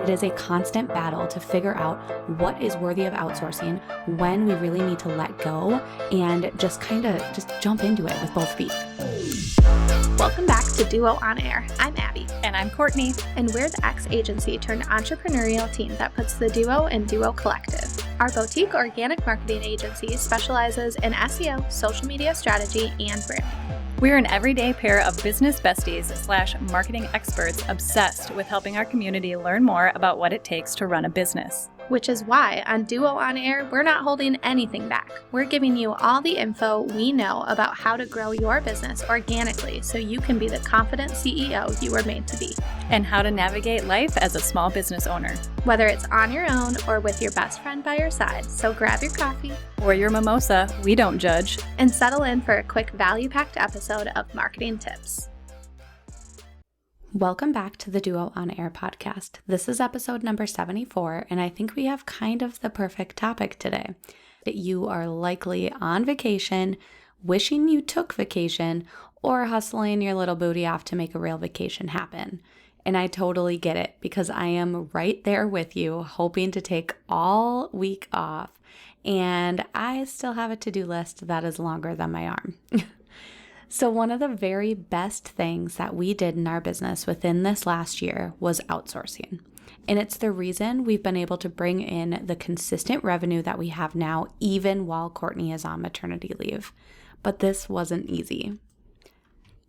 It is a constant battle to figure out what is worthy of outsourcing, when we really need to let go, and just jump into it with both feet. Welcome back to Duo On Air. I'm Abby. And I'm Courtney. And we're the ex-agency turned entrepreneurial team that puts the Duo in Duo Collective. Our boutique organic marketing agency specializes in SEO, social media strategy, and branding. We're an everyday pair of business besties / marketing experts obsessed with helping our community learn more about what it takes to run a business. Which is why on Duo On Air, we're not holding anything back. We're giving you all the info we know about how to grow your business organically so you can be the confident CEO you were made to be. And how to navigate life as a small business owner. Whether it's on your own or with your best friend by your side, so grab your coffee or your mimosa, we don't judge, and settle in for a quick value-packed episode of Marketing Tips. Welcome back to the Duo On Air podcast. This is episode number 74, and I think we have kind of the perfect topic today. That you are likely on vacation, wishing you took vacation, or hustling your little booty off to make a real vacation happen. And I totally get it because I am right there with you, hoping to take all week off, and I still have a to-do list that is longer than my arm. So one of the very best things that we did in our business within this last year was outsourcing. And it's the reason we've been able to bring in the consistent revenue that we have now, even while Courtney is on maternity leave. But this wasn't easy.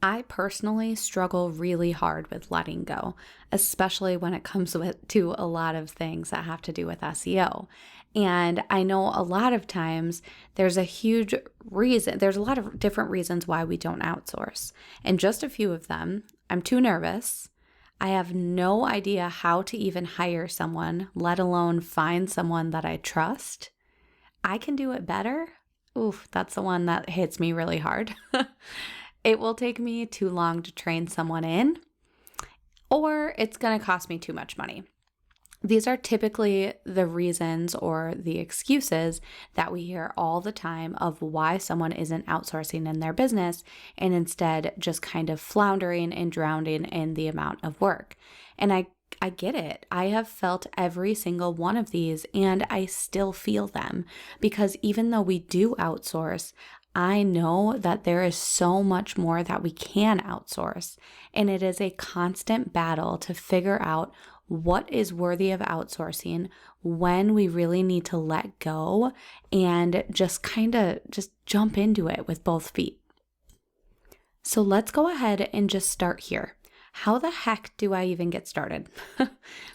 I personally struggle really hard with letting go, especially when it comes to a lot of things that have to do with SEO. And I know a lot of times there's a huge reason, there's a lot of different reasons why we don't outsource. And just a few of them, I'm too nervous. I have no idea how to even hire someone, let alone find someone that I trust. I can do it better. Oof, that's the one that hits me really hard. It will take me too long to train someone in, or it's going to cost me too much money. These are typically the reasons or the excuses that we hear all the time of why someone isn't outsourcing in their business and instead just kind of floundering and drowning in the amount of work. And I get it. I have felt every single one of these, and I still feel them because even though we do outsource, I know that there is so much more that we can outsource, and it is a constant battle to figure out what is worthy of outsourcing, when we really need to let go, and just jump into it with both feet. So let's go ahead and just start here. How the heck do I even get started?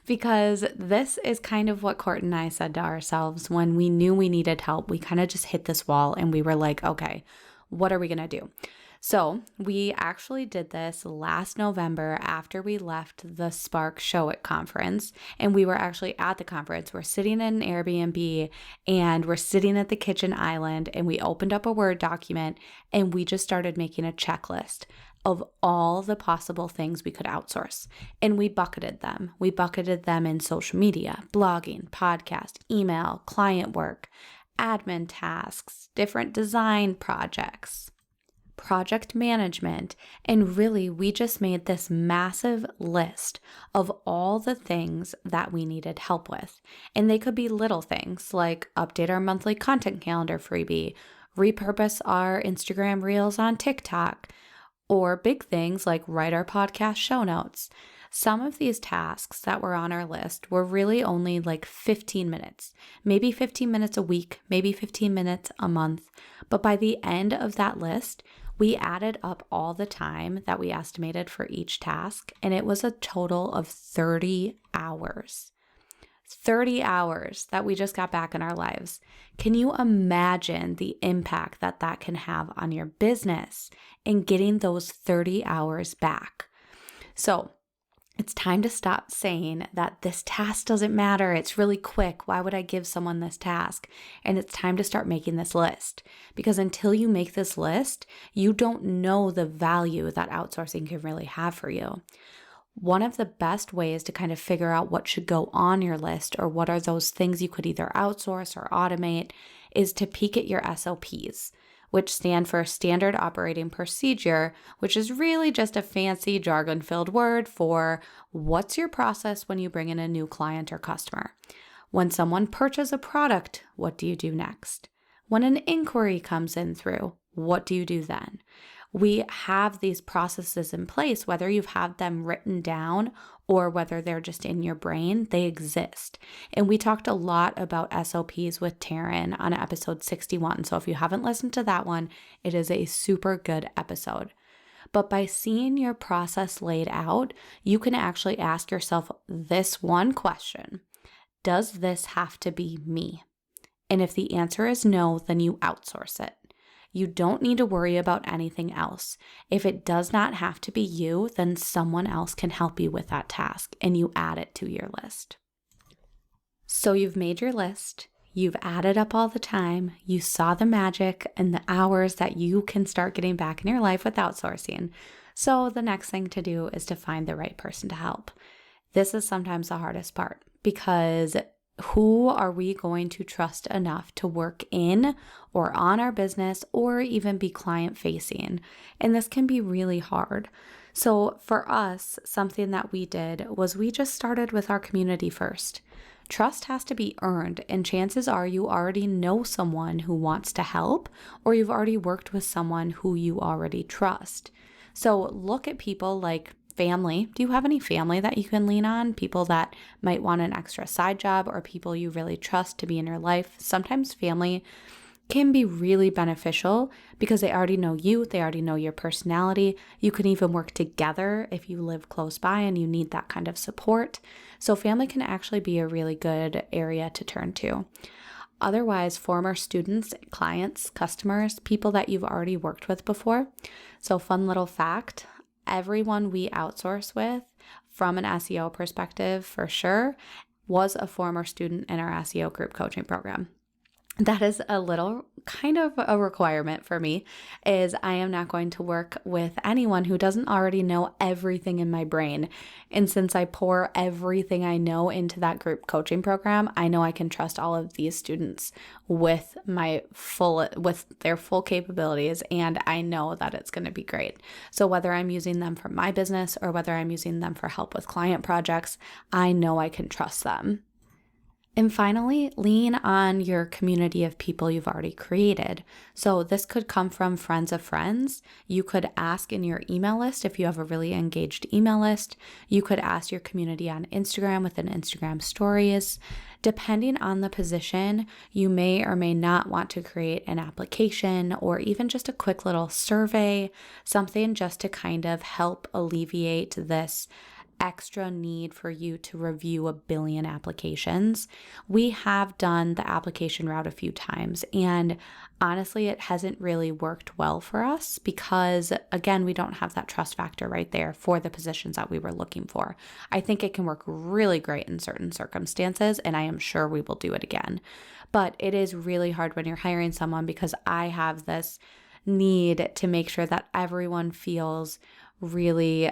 Because this is kind of what Court and I said to ourselves when we knew we needed help. We kind of just hit this wall and we were like, okay, what are we going to do? So we actually did this last November after we left the Spark Show It conference, and we were actually at the conference. We're sitting in an Airbnb and we're sitting at the kitchen island, and we opened up a Word document and we just started making a checklist of all the possible things we could outsource. And we bucketed them. We bucketed them in social media, blogging, podcast, email, client work, admin tasks, different design projects, project management, and really we just made this massive list of all the things that we needed help with. And they could be little things like update our monthly content calendar freebie, repurpose our Instagram reels on TikTok, or big things like write our podcast show notes. Some of these tasks that were on our list were really only like 15 minutes, maybe 15 minutes a week, maybe 15 minutes a month. But by the end of that list, we added up all the time that we estimated for each task, and it was a total of 30 hours. 30 hours that we just got back in our lives. Can you imagine the impact that that can have on your business and getting those 30 hours back? So it's time to stop saying that this task doesn't matter. It's really quick. Why would I give someone this task? And it's time to start making this list, because until you make this list, you don't know the value that outsourcing can really have for you. One of the best ways to kind of figure out what should go on your list, or what are those things you could either outsource or automate, is to peek at your SOPs. which stand for Standard Operating Procedure, which is really just a fancy jargon-filled word for what's your process when you bring in a new client or customer. When someone purchases a product, what do you do next? When an inquiry comes in through, what do you do then? We have these processes in place, whether you've had them written down or whether they're just in your brain, they exist. And we talked a lot about SOPs with Taryn on episode 61. So if you haven't listened to that one, it is a super good episode. But by seeing your process laid out, you can actually ask yourself this one question: does this have to be me? And if the answer is no, then you outsource it. You don't need to worry about anything else. If it does not have to be you, then someone else can help you with that task, and you add it to your list. So you've made your list, you've added up all the time, you saw the magic and the hours that you can start getting back in your life with outsourcing. So the next thing to do is to find the right person to help. This is sometimes the hardest part, because who are we going to trust enough to work in or on our business or even be client facing? And this can be really hard. So for us, something that we did was we just started with our community first. Trust has to be earned, and chances are you already know someone who wants to help, or you've already worked with someone who you already trust. So look at people like family. Do you have any family that you can lean on? People that might want an extra side job, or people you really trust to be in your life? Sometimes family can be really beneficial because they already know you, they already know your personality. You can even work together if you live close by and you need that kind of support. So family can actually be a really good area to turn to. Otherwise, former students, clients, customers, people that you've already worked with before. So fun little fact: everyone we outsource with, from an SEO perspective for sure, was a former student in our SEO group coaching program. That is a little kind of a requirement for me, is I am not going to work with anyone who doesn't already know everything in my brain. And since I pour everything I know into that group coaching program, I know I can trust all of these students with their full capabilities, and I know that it's going to be great. So whether I'm using them for my business or whether I'm using them for help with client projects, I know I can trust them. And finally, lean on your community of people you've already created. So this could come from friends of friends. You could ask in your email list if you have a really engaged email list. You could ask your community on Instagram within Instagram stories. Depending on the position, you may or may not want to create an application or even just a quick little survey, something just to kind of help alleviate this extra need for you to review a billion applications. We have done the application route a few times, and honestly, it hasn't really worked well for us because, again, we don't have that trust factor right there for the positions that we were looking for. I think it can work really great in certain circumstances, and I am sure we will do it again. But it is really hard when you're hiring someone, because I have this need to make sure that everyone feels really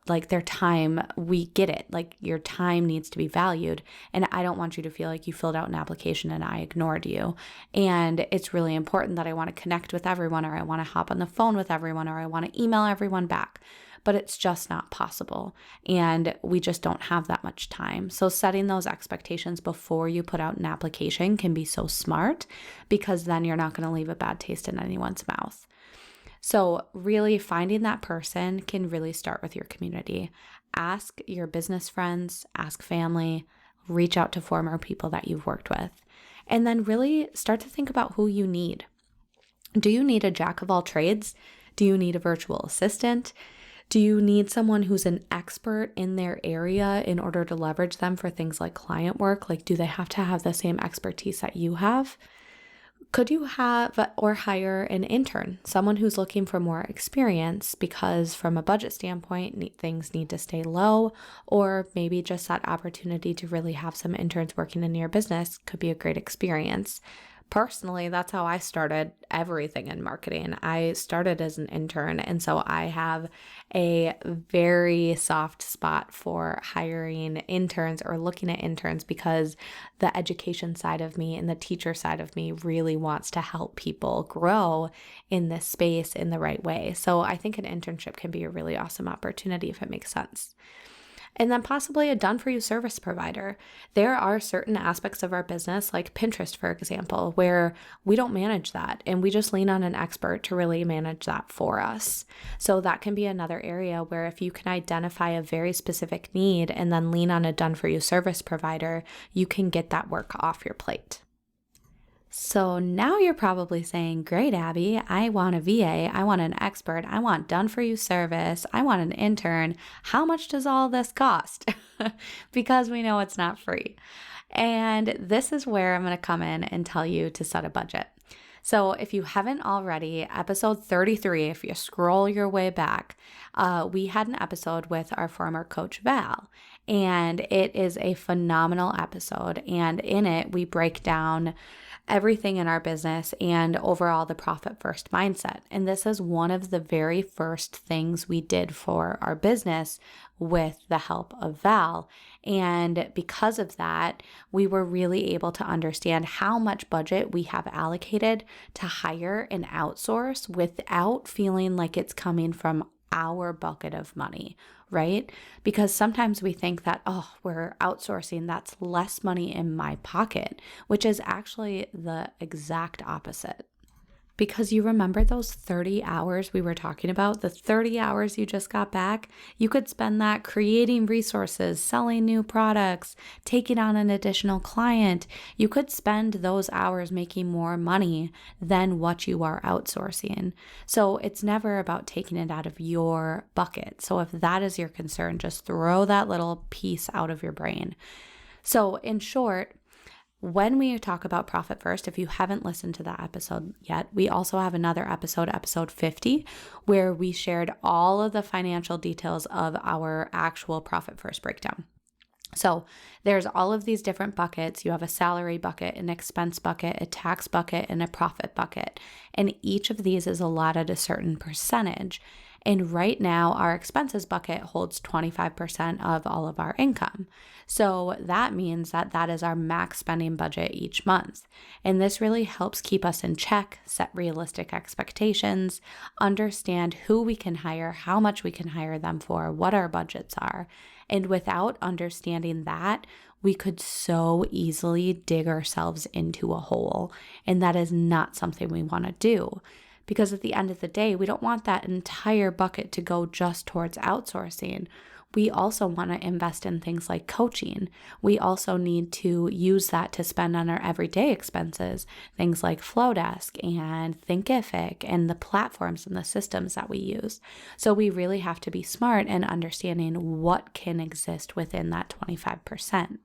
like their time, we get it, like your time needs to be valued, and I don't want you to feel like you filled out an application and I ignored you. And it's really important that I want to connect with everyone, or I want to hop on the phone with everyone, or I want to email everyone back, but it's just not possible, and we just don't have that much time. So setting those expectations before you put out an application can be so smart, because then you're not going to leave a bad taste in anyone's mouth. So really finding that person can really start with your community. Ask your business friends, ask family, reach out to former people that you've worked with, and then really start to think about who you need. Do you need a jack of all trades? Do you need a virtual assistant? Do you need someone who's an expert in their area in order to leverage them for things like client work? Like, do they have to have the same expertise that you have? Could you have or hire an intern, someone who's looking for more experience because from a budget standpoint, things need to stay low, or maybe just that opportunity to really have some interns working in your business could be a great experience. Personally, that's how I started everything in marketing. I started as an intern, and so I have a very soft spot for hiring interns or looking at interns because the education side of me and the teacher side of me really wants to help people grow in this space in the right way. So I think an internship can be a really awesome opportunity if it makes sense. And then possibly a done-for-you service provider. There are certain aspects of our business, like Pinterest, for example, where we don't manage that and we just lean on an expert to really manage that for us. So that can be another area where if you can identify a very specific need and then lean on a done-for-you service provider, you can get that work off your plate. So now you're probably saying, great, Abby, I want a VA, I want an expert, I want done-for-you service, I want an intern. How much does all this cost? Because we know it's not free. And this is where I'm going to come in and tell you to set a budget. So if you haven't already, episode 33, if you scroll your way back, we had an episode with our former coach, Val, and it is a phenomenal episode. And in it, we break down everything in our business and overall the profit first mindset. And this is one of the very first things we did for our business with the help of Val. And because of that, we were really able to understand how much budget we have allocated to hire and outsource without feeling like it's coming from our bucket of money, right? Because sometimes we think that, oh, we're outsourcing, that's less money in my pocket, which is actually the exact opposite. Because you remember those 30 hours we were talking about, the 30 hours you just got back? You could spend that creating resources, selling new products, taking on an additional client. You could spend those hours making more money than what you are outsourcing. So it's never about taking it out of your bucket. So if that is your concern, just throw that little piece out of your brain. So in short, when we talk about profit first, if you haven't listened to that episode yet, we also have another episode, episode 50, where we shared all of the financial details of our actual profit first breakdown. So there's all of these different buckets. You have a salary bucket, an expense bucket, a tax bucket, and a profit bucket. And each of these is allotted a certain percentage. And right now, our expenses bucket holds 25% of all of our income. So that means that that is our max spending budget each month. And this really helps keep us in check, set realistic expectations, understand who we can hire, how much we can hire them for, what our budgets are. And without understanding that, we could so easily dig ourselves into a hole. And that is not something we want to do. Because at the end of the day, we don't want that entire bucket to go just towards outsourcing. We also want to invest in things like coaching. We also need to use that to spend on our everyday expenses, things like Flowdesk and Thinkific and the platforms and the systems that we use. So we really have to be smart in understanding what can exist within that 25%.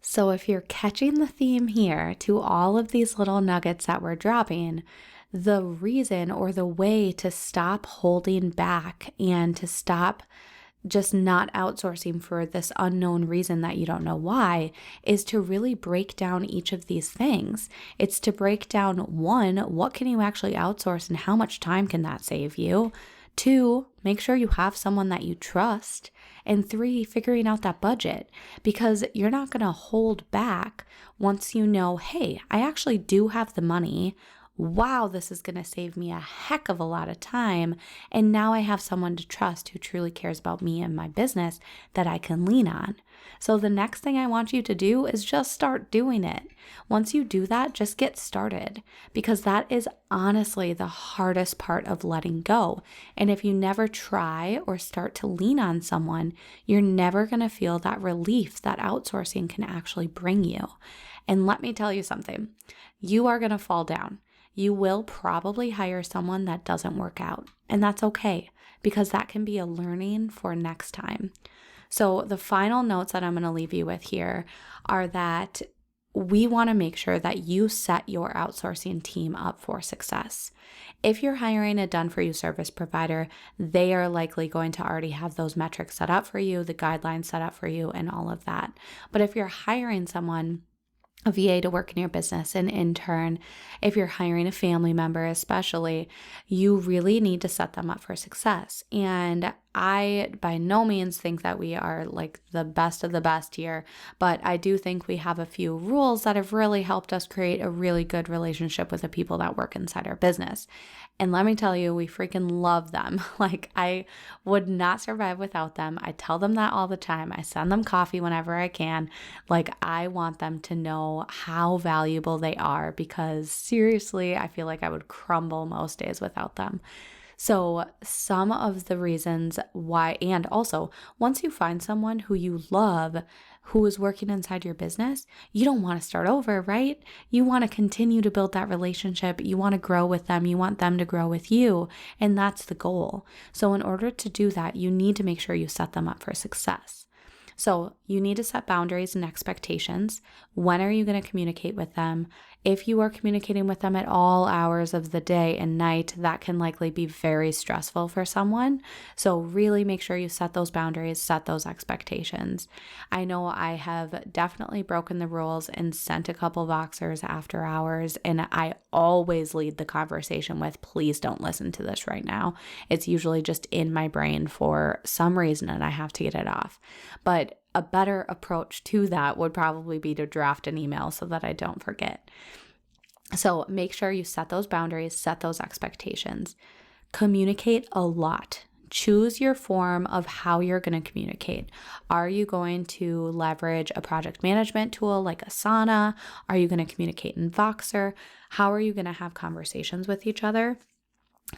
So if you're catching the theme here to all of these little nuggets that we're dropping, the reason or the way to stop holding back and to stop just not outsourcing for this unknown reason that you don't know why is to really break down each of these things. It's to break down, one, what can you actually outsource and how much time can that save you? Two, make sure you have someone that you trust. And three, figuring out that budget, because you're not going to hold back once you know, hey, I actually do have the money. Wow, this is going to save me a heck of a lot of time. And now I have someone to trust who truly cares about me and my business that I can lean on. So the next thing I want you to do is just start doing it. Once you do that, just get started, because that is honestly the hardest part of letting go. And if you never try or start to lean on someone, you're never going to feel that relief that outsourcing can actually bring you. And let me tell you something, you are going to fall down. You will probably hire someone that doesn't work out, and that's okay, because that can be a learning for next time. So the final notes that I'm going to leave you with here are that we want to make sure that you set your outsourcing team up for success. If you're hiring a done-for-you service provider, they are likely going to already have those metrics set up for you, the guidelines set up for you, and all of that. But if you're hiring someone a VA to work in your business, an intern, if you're hiring a family member especially, you really need to set them up for success. And I by no means think that we are like the best of the best here, but I do think we have a few rules that have really helped us create a really good relationship with the people that work inside our business. And let me tell you, we freaking love them. Like, I would not survive without them. I tell them that all the time. I send them coffee whenever I can. Like, I want them to know how valuable they are, because seriously, I feel like I would crumble most days without them. So some of the reasons why, and also once you find someone who you love, who is working inside your business, you don't want to start over, right? You want to continue to build that relationship. You want to grow with them. You want them to grow with you. And that's the goal. So in order to do that, you need to make sure you set them up for success. So you need to set boundaries and expectations. When are you going to communicate with them? If you are communicating with them at all hours of the day and night, that can likely be very stressful for someone. So really make sure you set those boundaries, set those expectations. I know I have definitely broken the rules and sent a couple Voxers after hours, and I always lead the conversation with, please don't listen to this right now. It's usually just in my brain for some reason and I have to get it off. But a better approach to that would probably be to draft an email so that I don't forget. So make sure you set those boundaries, set those expectations. Communicate a lot. Choose your form of how you're going to communicate. Are you going to leverage a project management tool like Asana? Are you going to communicate in Voxer? How are you going to have conversations with each other?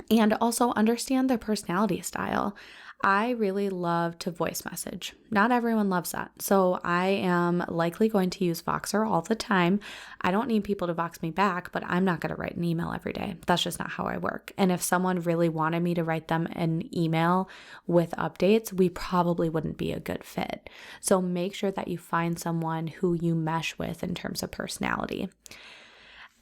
And also understand their personality style. I really love to voice message. Not everyone loves that. So I am likely going to use Voxer all the time. I don't need people to Vox me back, but I'm not going to write an email every day. That's just not how I work. And if someone really wanted me to write them an email with updates, we probably wouldn't be a good fit. So make sure that you find someone who you mesh with in terms of personality.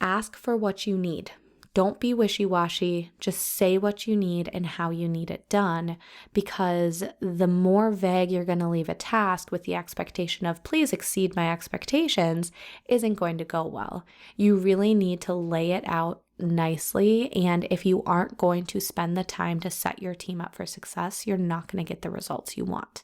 Ask for what you need. Don't be wishy-washy. Just say what you need and how you need it done, because the more vague you're going to leave a task with the expectation of please exceed my expectations isn't going to go well. You really need to lay it out nicely, and if you aren't going to spend the time to set your team up for success, you're not going to get the results you want.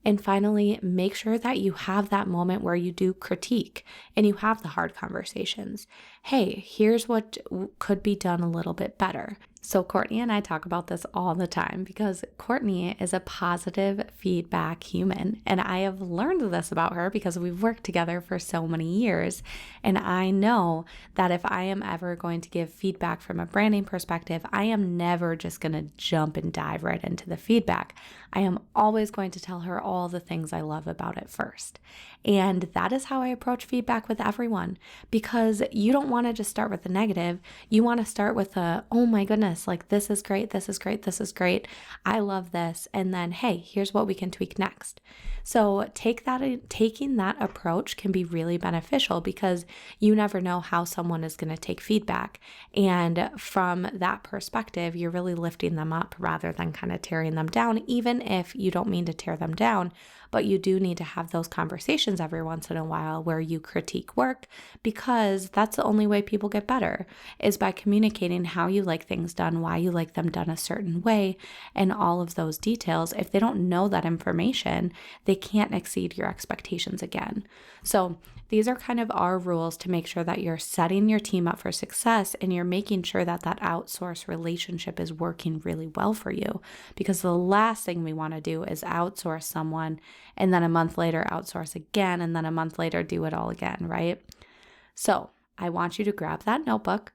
And finally, make sure that you have that moment where you do critique and you have the hard conversations. Hey, here's what could be done a little bit better. So Courtney and I talk about this all the time because Courtney is a positive feedback human. And I have learned this about her because we've worked together for so many years. And I know that if I am ever going to give feedback from a branding perspective, I am never just going to jump and dive right into the feedback. I am always going to tell her all the things I love about it first. And that is how I approach feedback with everyone, because you don't want to just start with the negative. You want to start with oh my goodness, like this is great, this is great, this is great. I love this. And then, hey, here's what we can tweak next. So taking that approach can be really beneficial because you never know how someone is going to take feedback. And from that perspective, you're really lifting them up rather than kind of tearing them down, even if you don't mean to tear them down. But you do need to have those conversations every once in a while where you critique work, because that's the only way people get better is by communicating how you like things done, why you like them done a certain way, and all of those details. If they don't know that information, they can't exceed your expectations again. So these are kind of our rules to make sure that you're setting your team up for success and you're making sure that that outsource relationship is working really well for you. Because the last thing we want to do is outsource someone and then a month later outsource again and then a month later do it all again, right? So I want you to grab that notebook,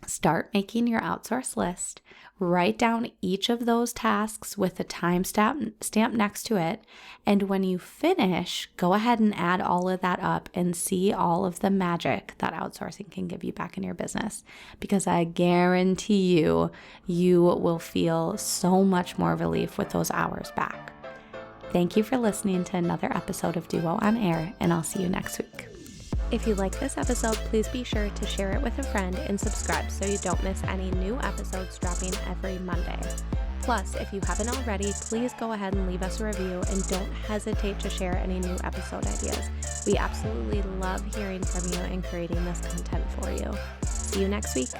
start making your outsource list, write down each of those tasks with a timestamp next to it. And when you finish, go ahead and add all of that up and see all of the magic that outsourcing can give you back in your business. Because I guarantee you, you will feel so much more relief with those hours back. Thank you for listening to another episode of Duo on Air, and I'll see you next week. If you like this episode, please be sure to share it with a friend and subscribe so you don't miss any new episodes dropping every Monday. Plus, if you haven't already, please go ahead and leave us a review and don't hesitate to share any new episode ideas. We absolutely love hearing from you and creating this content for you. See you next week.